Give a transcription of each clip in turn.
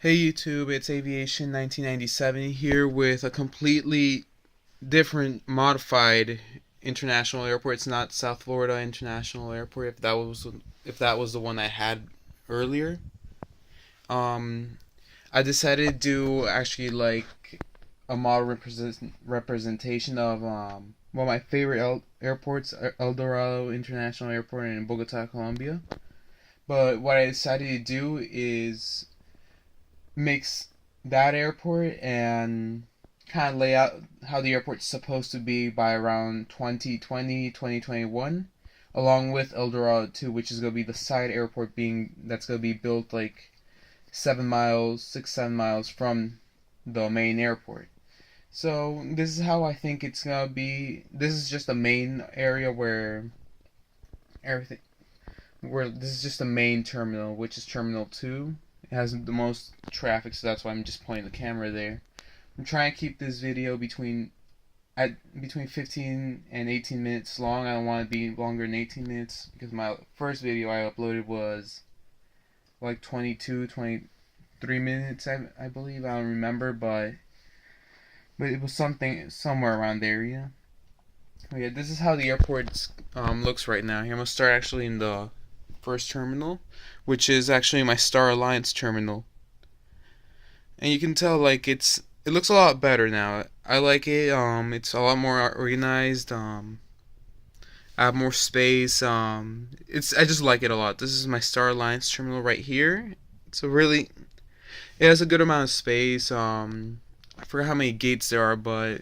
Hey YouTube, it's Aviation 1997 here with a completely different modified international airport. It's not South Florida International Airport if that was the one I had earlier. Um I decided to do actually like a model representation of one of my favorite airports, El Dorado International Airport in Bogota, Colombia. But what I decided to do is mix that airport and kind of lay out how the airport's supposed to be by around 2020, 2021, along with El Dorado too, which is going to be the side airport that's going to be built like 7 miles, 6, 7 miles from the main airport. So this is how I think it's going to be. This is just the main area everything where this is just the main terminal, which is Terminal 2. It has the most traffic, so that's why I'm just pointing the camera there. I'm trying to keep this video between 15 and 18 minutes long. I don't want to be longer than 18 minutes because my first video I uploaded was like 22, 23 minutes, I believe. I don't remember, but it was somewhere around there, yeah. But yeah, this is how the airport looks right now. Here, I'm gonna start actually in the first terminal, which is actually my Star Alliance terminal. And you can tell like it looks a lot better now. I like it. It's a lot more organized. I have more space. I just like it a lot. This is my Star Alliance terminal right here. It has a good amount of space. I forgot how many gates there are, but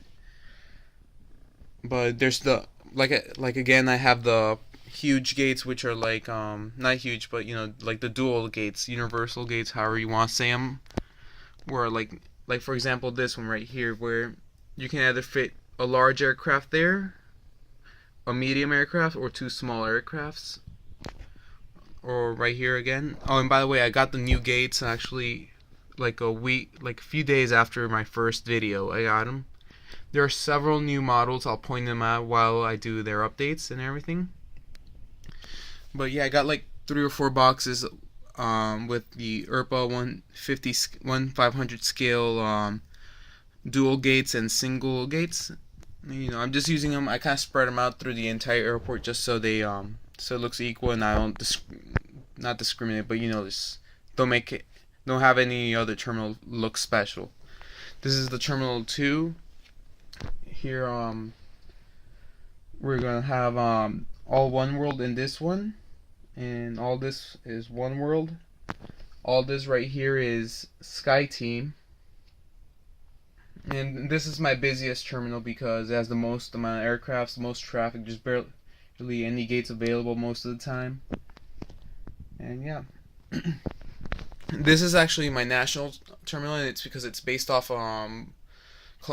there's like again I have the huge gates, which are like not huge, but like the dual gates, universal gates, however you want to say them, where like for example this one right here, where you can either fit a large aircraft there, a medium aircraft, or two small aircrafts. Or right here again. Oh, and by the way, I got the new gates actually like a few days after my first video. I got them. There are several new models. I'll point them out while I do their updates and everything. But yeah, I got like 3 or 4 boxes with the ERPA 150 1500 scale dual gates and single gates. I'm just using them. I kind of spread them out through the entire airport just so so it looks equal, and I don't not discriminate, but just don't have any other terminal look special. This is the Terminal 2. Here we're gonna have all one world in this one, and all this is one world. All this right here is Sky Team, and this is my busiest terminal because it has the most amount of aircrafts, the most traffic, just barely any gates available most of the time. And yeah. This is actually my national terminal, and it's because it's based off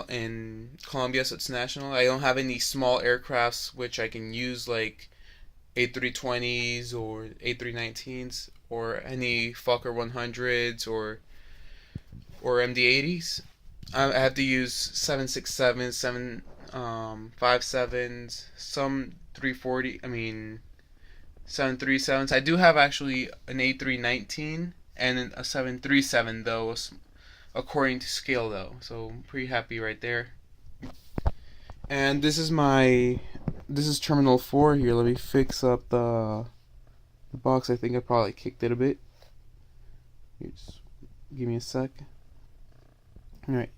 in Colombia, so it's national. I don't have any small aircrafts which I can use like A320s or A319s or any Fokker 100s or MD-80s. I have to use 767s, 757s, some 340. I mean 737s. I do have actually an A319 and a 737 though, according to scale though. So I'm pretty happy right there. And this is Terminal 4 here. Let me fix up the box. I think I probably kicked it a bit. Here, just give me a sec. Alright.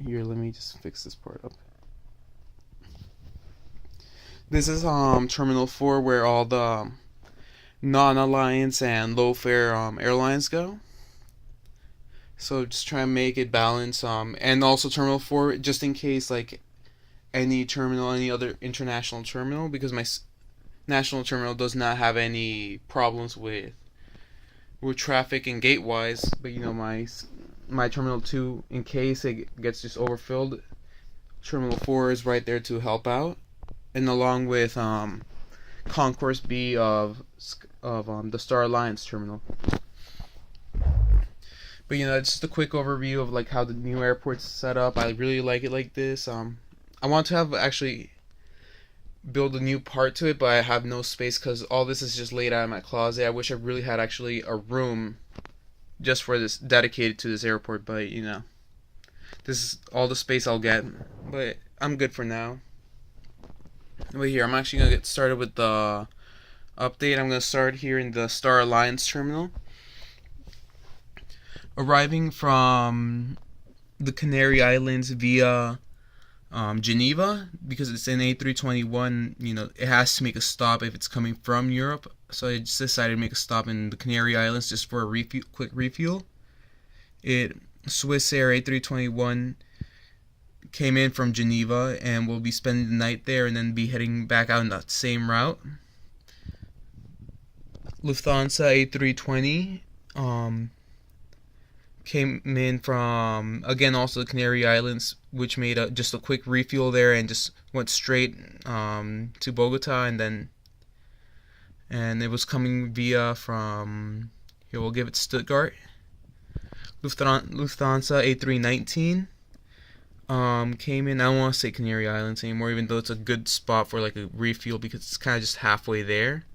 Here, let me just fix this part up. This is Terminal 4 where all the non-alliance and low-fare airlines go. So just try and make it balance. And also Terminal 4, just in case like any other international terminal, because my national terminal does not have any problems with traffic and gate wise. But my Terminal 2, in case it gets just overfilled, Terminal 4 is right there to help out, and along with Concourse B of the Star Alliance terminal. But it's just a quick overview of like how the new airport's set up. I really like it like this. I want to have actually build a new part to it, but I have no space because all this is just laid out in my closet. I wish I really had actually a room just for this, dedicated to this airport. But you know, this is all the space I'll get. But I'm good for now. Wait here, I'm actually gonna get started with the update. I'm gonna start here in the Star Alliance terminal. Arriving from the Canary Islands via Geneva, because it's an A321, you know, it has to make a stop if it's coming from Europe. So I just decided to make a stop in the Canary Islands just for a quick refuel. Swiss Air A321 came in from Geneva and will be spending the night there and then be heading back out on that same route. Lufthansa A320 came in from, again, also the Canary Islands, which made just a quick refuel there and just went straight to Bogota, and it was coming via from, here we'll give it Stuttgart. Lufthansa A319 came in. I don't want to say Canary Islands anymore, even though it's a good spot for like a refuel because it's kind of just halfway there.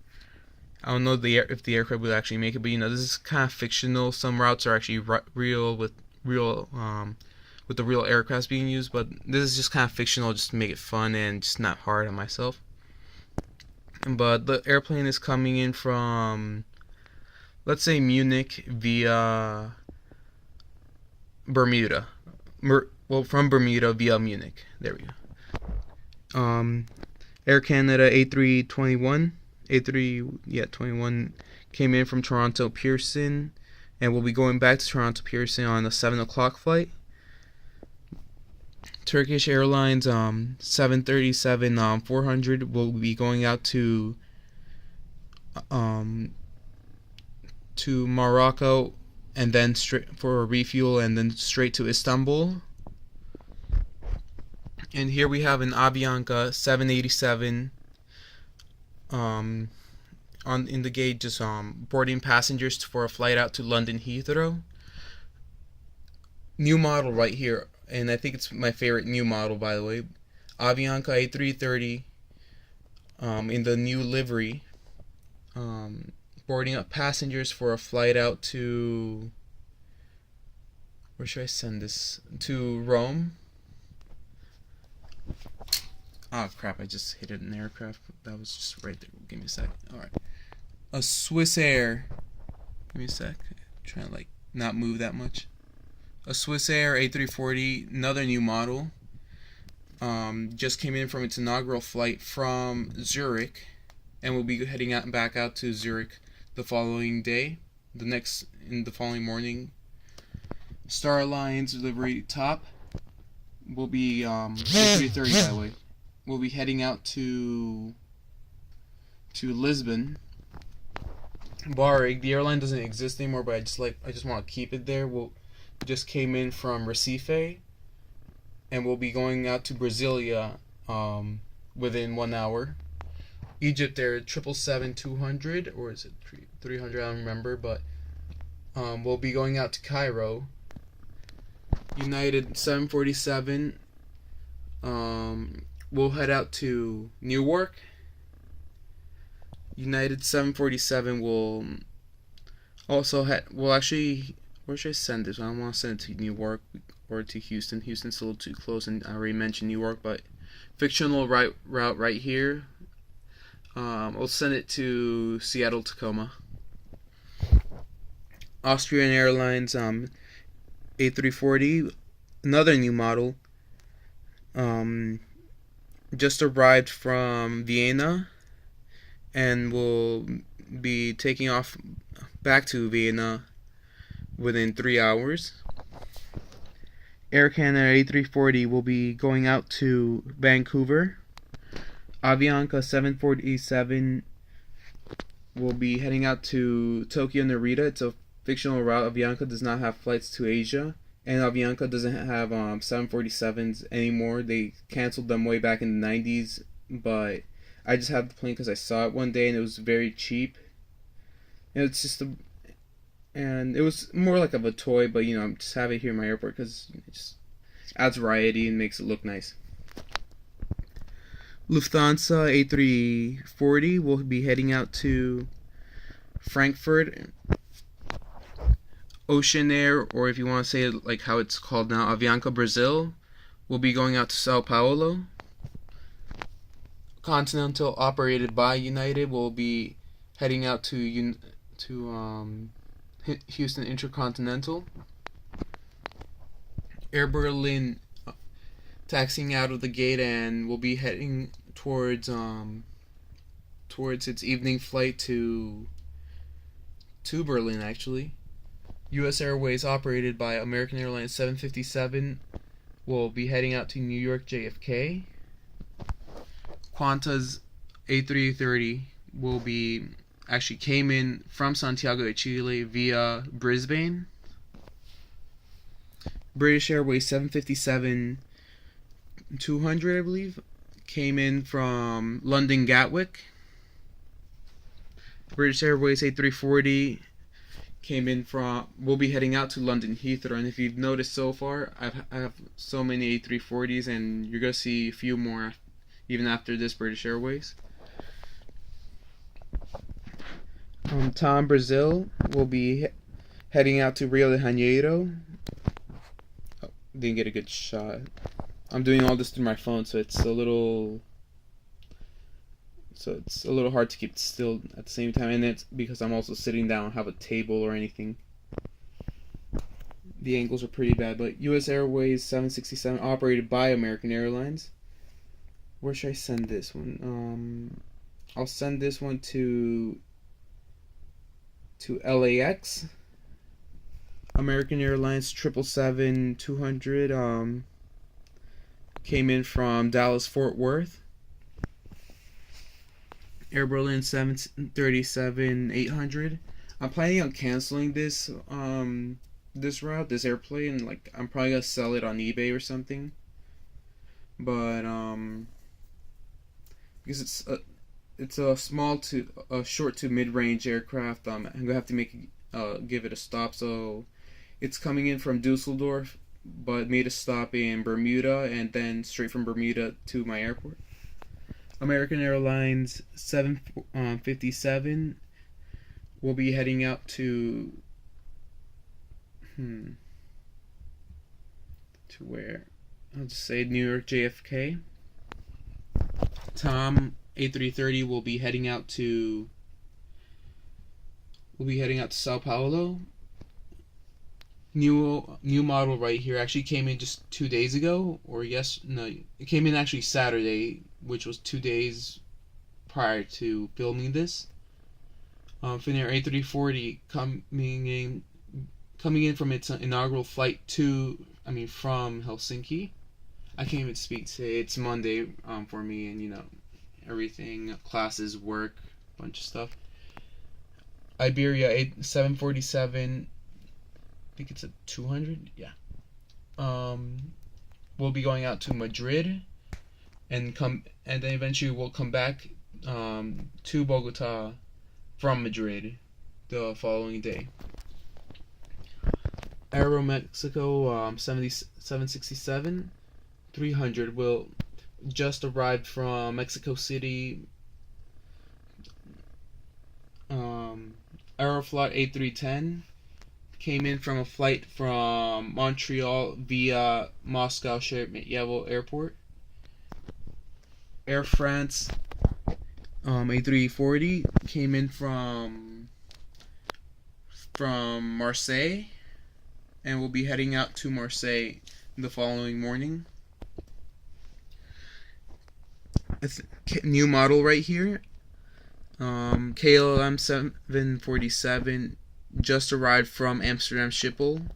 I don't know if the aircraft will actually make it, but you know, this is kind of fictional. Some routes are actually real with the real aircrafts being used, but this is just kind of fictional, just to make it fun and just not hard on myself. But the airplane is coming in from, let's say, Munich via Bermuda. From Bermuda via Munich. There we go. Air Canada A321. A321 came in from Toronto Pearson and will be going back to Toronto Pearson on a 7 o'clock flight. Turkish Airlines 737 400 will be going out to Morocco and then straight for a refuel and then straight to Istanbul. And here we have an Avianca 787 in the gate, just boarding passengers for a flight out to London Heathrow. New model right here, and I think it's my favorite new model, by the way. Avianca A330 in the new livery, boarding up passengers for a flight out to, where should I send this? To Rome. Oh crap, I just hit an aircraft. That was just right there. Give me a sec. Alright. A Swiss Air. Give me a sec. I'm trying to like not move that much. A Swiss Air A340, another new model. Just came in from its inaugural flight from Zurich and will be heading out and back out to Zurich the following day. In the following morning. Star Alliance livery top will be A330, by the way. We'll be heading out to Lisbon. Varig, the airline doesn't exist anymore, but I just want to keep it there. We'll just came in from Recife, and we'll be going out to Brasilia within 1 hour. Egypt Air 777-200, or is it 300? I don't remember, but we'll be going out to Cairo. United 747. We'll head out to Newark. United 747 will also actually, where should I send this? I don't want to send it to Newark or to Houston. Houston's a little too close, and I already mentioned Newark, but fictional route right here. I'll send it to Seattle Tacoma. Austrian Airlines A340, another new model. Just arrived from Vienna and will be taking off back to Vienna within 3 hours. Air Canada A340 will be going out to Vancouver. Avianca 747 will be heading out to Tokyo Narita. It's a fictional route. Avianca does not have flights to Asia. And Avianca doesn't have 747s anymore. They canceled them way back in the 90s, but I just have the plane because I saw it one day and it was very cheap. And it's just and it was more like of a toy, but you know, I'm just have it here in my airport because it just adds variety and makes it look nice. Lufthansa A340 will be heading out to Frankfurt. Ocean Air, or if you want to say it like how it's called now, Avianca Brazil, will be going out to Sao Paulo. Continental, operated by United, will be heading out to Houston Intercontinental. Air Berlin taxiing out of the gate and will be heading towards its evening flight to Berlin, actually. U.S. Airways, operated by American Airlines 757, will be heading out to New York JFK. Qantas A330 came in from Santiago de Chile via Brisbane. British Airways 757-200, I believe, came in from London Gatwick. British Airways A340 will be heading out to London Heathrow. And if you've noticed so far, I have so many A340s, and you're going to see a few more even after this British Airways. TAM Brazil will be heading out to Rio de Janeiro. Oh, didn't get a good shot. I'm doing all this through my phone, so it's a little hard to keep still at the same time, and it's because I'm also sitting down, have a table or anything. The angles are pretty bad. But U.S. Airways 767, operated by American Airlines. Where should I send this one? I'll send this one to LAX. American Airlines 777-200 came in from Dallas Fort Worth. Air Berlin 737-800. I'm planning on canceling this route, this airplane. Like, I'm probably gonna sell it on eBay or something. But because it's a short to mid-range aircraft, I'm gonna have to give it a stop. So it's coming in from Dusseldorf, but made a stop in Bermuda, and then straight from Bermuda to my airport. American Airlines 757 will be heading out to where? I'll just say New York JFK. TAM A330 will be heading out to Sao Paulo. New model right here actually came in just 2 days ago, it came in actually Saturday, which was 2 days prior to filming this. Finnair A340 coming in from its inaugural flight from Helsinki. I can't even speak today. It's Monday for me, and everything, classes, work, bunch of stuff. Iberia 747, I think it's a 200, yeah. We'll be going out to Madrid, and then eventually we'll come back to Bogota from Madrid the following day. Aeromexico 767-300 will just arrived from Mexico City. Aeroflot A310 came in from a flight from Montreal via Moscow Sheremetyevo Airport. Air France A340 came in from Marseille, and will be heading out to Marseille the following morning. New model right here. KLM 747 just arrived from Amsterdam Schiphol.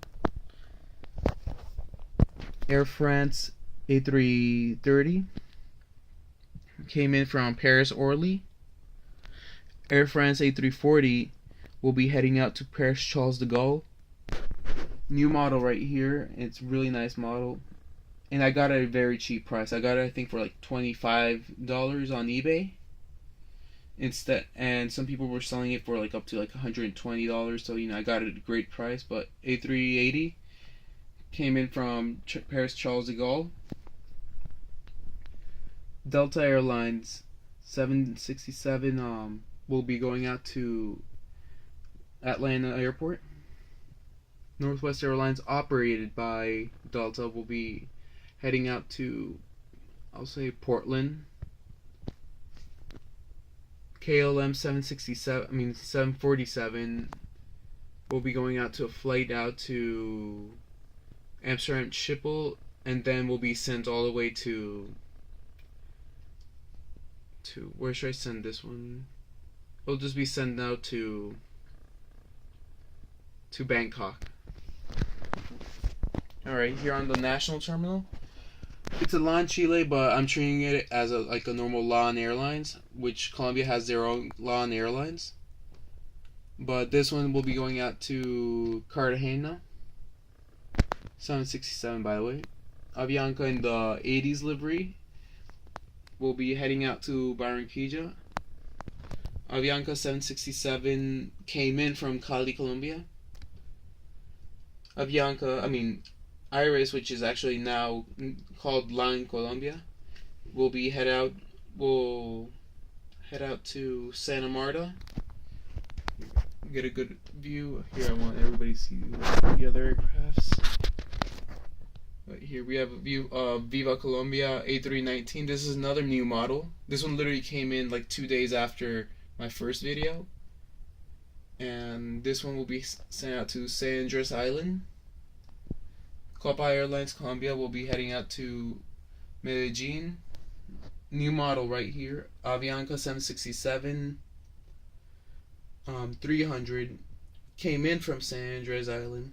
Air France A330 came in from Paris Orly. Air France A340 will be heading out to Paris Charles de Gaulle. New model right here. It's a really nice model, and I got it at a very cheap price. I got it, I think, for like $25 on eBay instead, and some people were selling it for like up to like $120. So I got it at a great price. But A380 came in from Paris Charles de Gaulle. Delta Airlines 767 will be going out to Atlanta Airport. Northwest Airlines, operated by Delta, will be heading out to, I'll say, Portland. KLM 747 will be going out to a flight out to Amsterdam Schiphol, and then will be sent all the way to where should I send this one? It'll just be sent out to Bangkok. Alright, here on the national terminal. It's a LAN Chile, but I'm treating it as a normal LAN Airlines, which Colombia has their own LAN Airlines. But this one will be going out to Cartagena. 767, by the way. Avianca in the 80s livery will be heading out to Barranquilla. Avianca 767 came in from Cali, Colombia. Iris, which is actually now called LAN Colombia, will head out to Santa Marta. Get a good view. Here I want everybody to see the other aircrafts. Right here we have a view of Viva Colombia A319. This is another new model. This one literally came in like 2 days after my first video. And this one will be sent out to San Andres Island. Copa Airlines Colombia will be heading out to Medellin. New model right here. Avianca 767 300 came in from San Andres Island.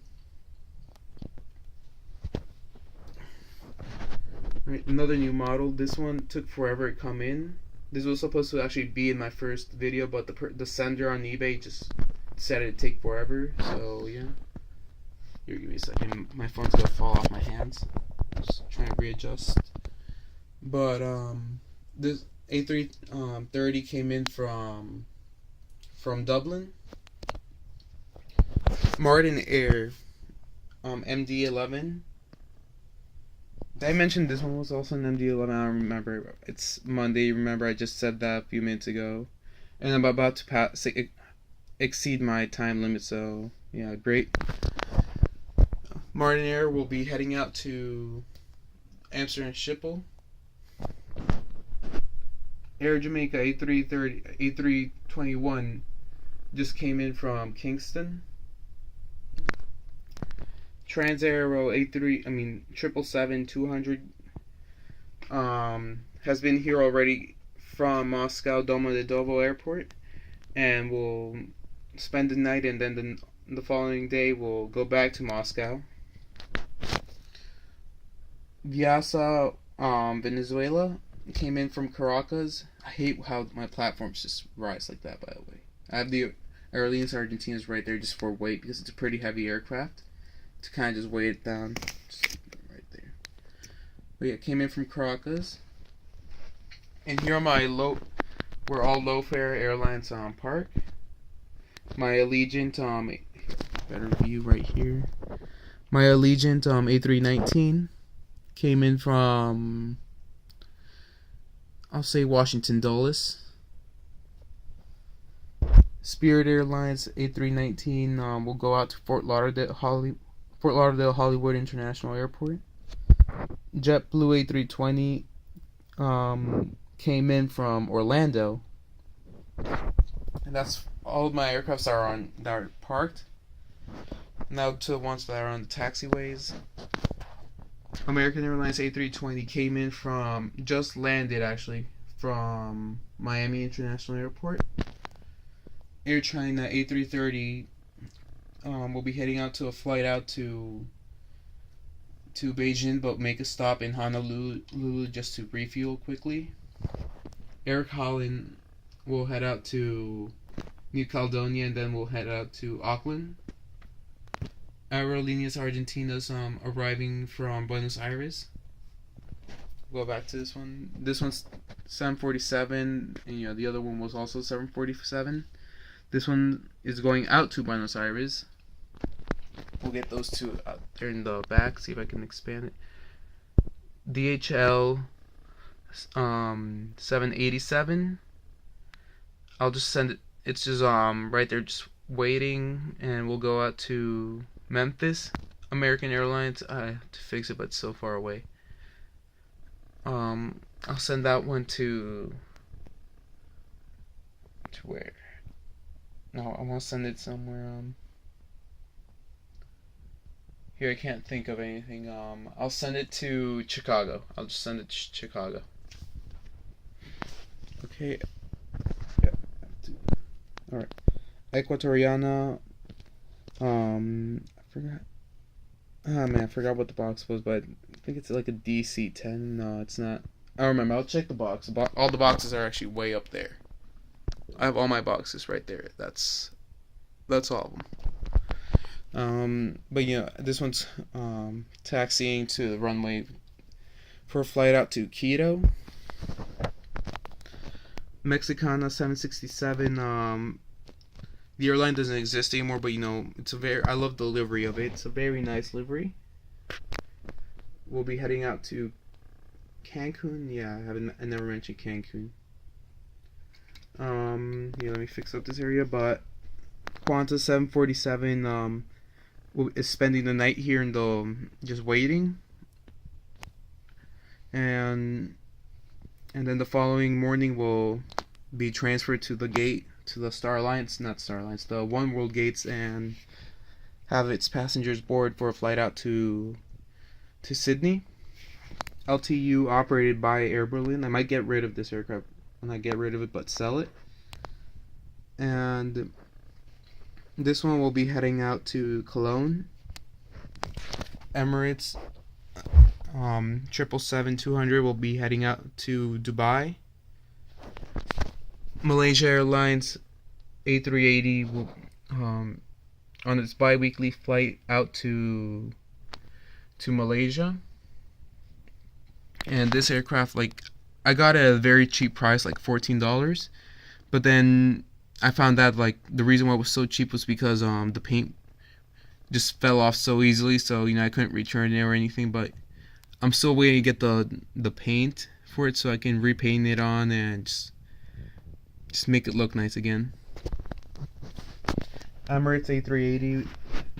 Right, another new model. This one took forever to come in. This was supposed to actually be in my first video, but the sender on eBay just said it'd take forever. So yeah. Here, give me a second. My phone's gonna fall off my hands. Just trying to readjust. But this A330 came in from Dublin. Martin Air MD-11. Did I mention this one was also an MD-11? I don't remember. It's Monday. Remember, I just said that a few minutes ago, and I'm about to exceed my time limit. So yeah, great. Martin Air will be heading out to Amsterdam Schiphol. Air Jamaica A321 just came in from Kingston. Transaero 777-200 has been here already from Moscow Domodedovo Airport, and will spend the night, and then the following day we'll go back to Moscow. Viasa Venezuela came in from Caracas. I hate how my platforms just rise like that, by the way. I have the Aerolíneas Argentinas right there just for weight, because it's a pretty heavy aircraft. To kind of just weigh it down. Just right there. But yeah, came in from Caracas. And here are my we're all low-fare airlines park. My Allegiant, better view right here. My Allegiant A319 came in from, I'll say, Washington Dulles. Spirit Airlines A319 will go out to Fort Lauderdale Hollywood International Airport. JetBlue A320 came in from Orlando. And that's all of my aircrafts that are parked. Now to the ones that are on the taxiways. American Airlines A320 came in just landed actually, from Miami International Airport. Air China A330 will be heading out to a flight out to Beijing, but make a stop in Honolulu just to refuel quickly. Air Holland will head out to New Caledonia, and then we'll head out to Auckland. Aerolíneas Argentinas arriving from Buenos Aires. Go back to this one. This one's 747, and the other one was also 747. This one is going out to Buenos Aires. We'll get those two out there in the back. See if I can expand it. DHL 787. I'll just send it. It's just right there, just waiting, and we'll go out to Memphis. American Airlines. I have to fix it, but it's so far away. I'll send that one to where? No, I want to send it somewhere. Here, I can't think of anything. I'll send it to Chicago. I'll just send it to Chicago. Okay. Yeah. All right. Equatoriana. I forgot. Ah man, I forgot what the box was, but I think it's like a DC-10. No, it's not. I remember. I'll check the box. All the boxes are actually way up there. I have all my boxes right there. That's all of them. But yeah, this one's taxiing to the runway for a flight out to Quito. Mexicana 767. The airline doesn't exist anymore, but I love the livery of it. It's a very nice livery. We'll be heading out to Cancun. Yeah, I never mentioned Cancun. Yeah, let me fix up this area. But Qantas 747 is spending the night here in the just waiting, and then the following morning we'll be transferred to the gate, to the the One World gates, and have its passengers board for a flight out to Sydney. LTU operated by Air Berlin. I might get rid of this aircraft when I get rid of it, but sell it. And this one will be heading out to Cologne. Emirates 777-200 will be heading out to Dubai. Malaysia Airlines A380 will on its bi-weekly flight out to Malaysia. And this aircraft, I got it at a very cheap price, like $14. But then I found that the reason why it was so cheap was because the paint just fell off so easily, so I couldn't return it or anything. But I'm still waiting to get the paint for it so I can repaint it on and just make it look nice again. Emirates A380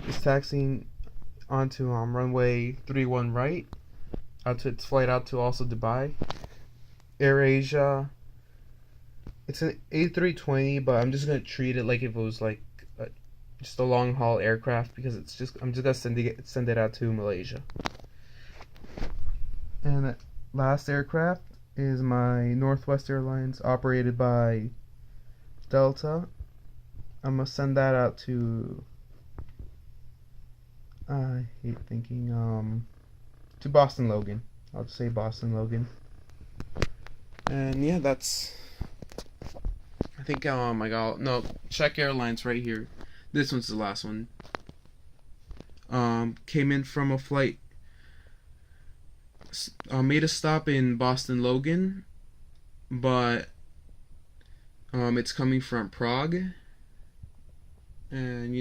is taxiing onto runway 31 right, out to its flight out to also Dubai. AirAsia, it's an A320, but I'm just gonna treat it like if it was just a long haul aircraft, because I'm just gonna send it out to Malaysia. And the last aircraft is my Northwest Airlines, operated by Delta. I'm gonna send that out to to Boston Logan. I'll just say Boston Logan. And yeah, I think Czech Airlines right here. This one's the last one. Came in from a flight, made a stop in Boston Logan, but it's coming from Prague, and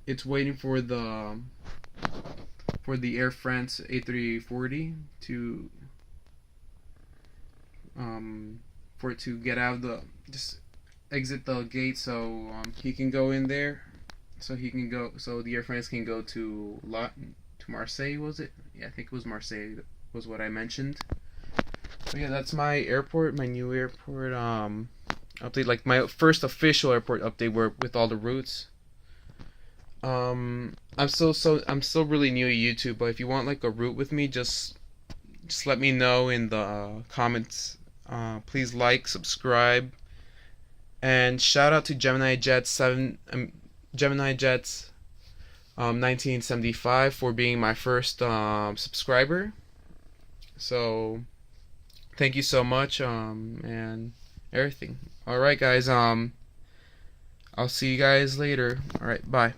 it's waiting for the Air France A340 to for it to get out of just exit the gate, so he can go in there, so the Air France can go to Marseille, was it? Yeah, I think it was Marseille was what I mentioned. So yeah, that's my airport, my new airport update, my first official airport update with all the routes. I'm still really new to YouTube, but if you want a route with me, just let me know in the comments. Please subscribe, and shout out to Gemini Jets 1975 for being my first subscriber. So thank you so much, and everything. All right, guys. I'll see you guys later. All right, bye.